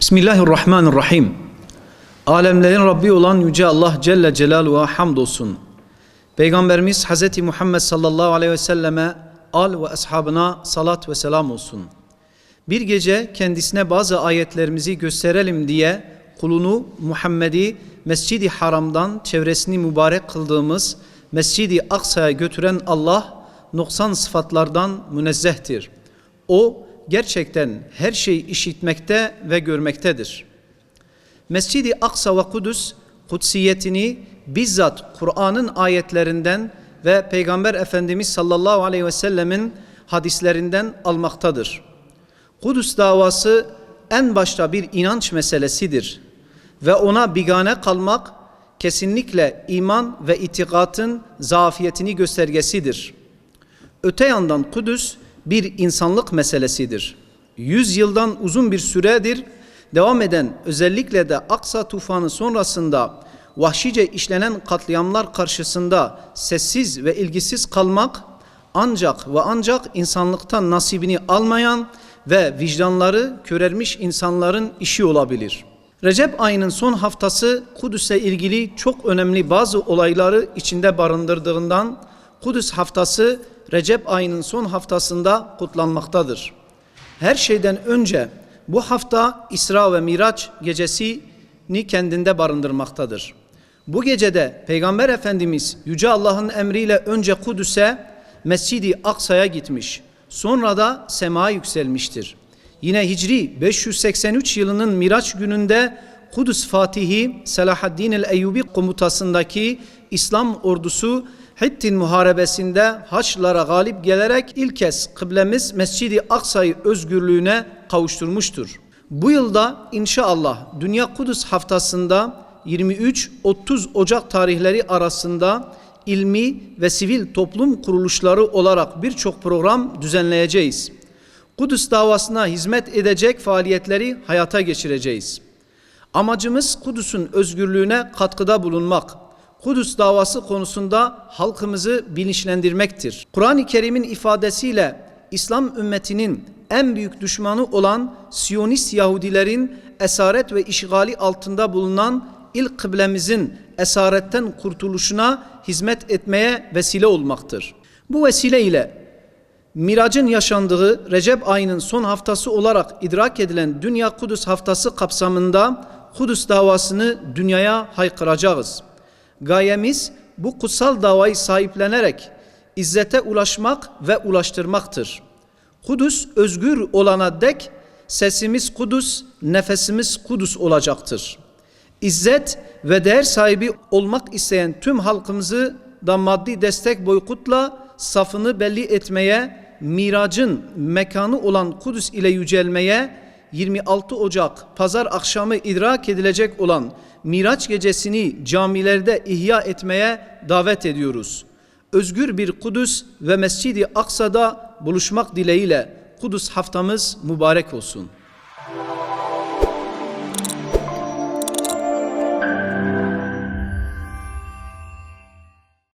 Bismillahirrahmanirrahim. Alemlerin Rabbi olan Yüce Allah Celle Celaluhu'ya hamdolsun. Peygamberimiz Hz. Muhammed sallallahu aleyhi ve selleme, al ve ashabına salat ve selam olsun. Bir gece kendisine bazı ayetlerimizi gösterelim diye kulunu Muhammed'i Mescid-i Haram'dan çevresini mübarek kıldığımız Mescid-i Aksa'ya götüren Allah noksan sıfatlardan münezzehtir. O gerçekten her şeyi işitmekte ve görmektedir. Mescid-i Aksa ve Kudüs kutsiyetini bizzat Kur'an'ın ayetlerinden ve Peygamber Efendimiz sallallahu aleyhi ve sellemin hadislerinden almaktadır. Kudüs davası en başta bir inanç meselesidir ve ona bigane kalmak kesinlikle iman ve itikadın zafiyetini göstergesidir. Öte yandan Kudüs bir insanlık meselesidir. 100 yıldan uzun bir süredir devam eden, özellikle de Aksa tufanı sonrasında vahşice işlenen katliamlar karşısında sessiz ve ilgisiz kalmak ancak ve ancak insanlıktan nasibini almayan ve vicdanları körelmiş insanların işi olabilir. Recep ayının son haftası Kudüs'e ilgili çok önemli bazı olayları içinde barındırdığından Kudüs haftası Recep ayının son haftasında kutlanmaktadır. Her şeyden önce bu hafta İsra ve Miraç gecesini kendinde barındırmaktadır. Bu gecede Peygamber Efendimiz Yüce Allah'ın emriyle önce Kudüs'e, Mescid-i Aksa'ya gitmiş, sonra da semaya yükselmiştir. Yine Hicri 583 yılının Miraç gününde Kudüs Fatihi Selahaddin el-Eyyubi komutasındaki İslam ordusu Hittin muharebesinde Haçlılara galip gelerek ilk kez kıblemiz Mescid-i Aksa'yı özgürlüğüne kavuşturmuştur. Bu yılda inşallah Dünya Kudüs haftasında 23-30 Ocak tarihleri arasında ilmi ve sivil toplum kuruluşları olarak birçok program düzenleyeceğiz. Kudüs davasına hizmet edecek faaliyetleri hayata geçireceğiz. Amacımız Kudüs'ün özgürlüğüne katkıda bulunmak, Kudüs davası konusunda halkımızı bilinçlendirmektir. Kur'an-ı Kerim'in ifadesiyle İslam ümmetinin en büyük düşmanı olan Siyonist Yahudilerin esaret ve işgali altında bulunan ilk kıblemizin esaretten kurtuluşuna hizmet etmeye vesile olmaktır. Bu vesileyle Mirac'ın yaşandığı Recep ayının son haftası olarak idrak edilen Dünya Kudüs haftası kapsamında Kudüs davasını dünyaya haykıracağız. Gayemiz bu kutsal davayı sahiplenerek izzete ulaşmak ve ulaştırmaktır. Kudüs özgür olana dek sesimiz Kudüs, nefesimiz Kudüs olacaktır. İzzet ve değer sahibi olmak isteyen tüm halkımızı da maddi destek boykutla safını belli etmeye, Mirac'ın mekanı olan Kudüs ile yücelmeye, 26 Ocak Pazar akşamı idrak edilecek olan Miraç gecesini camilerde ihya etmeye davet ediyoruz. Özgür bir Kudüs ve Mescid-i Aksa'da buluşmak dileğiyle Kudüs haftamız mübarek olsun.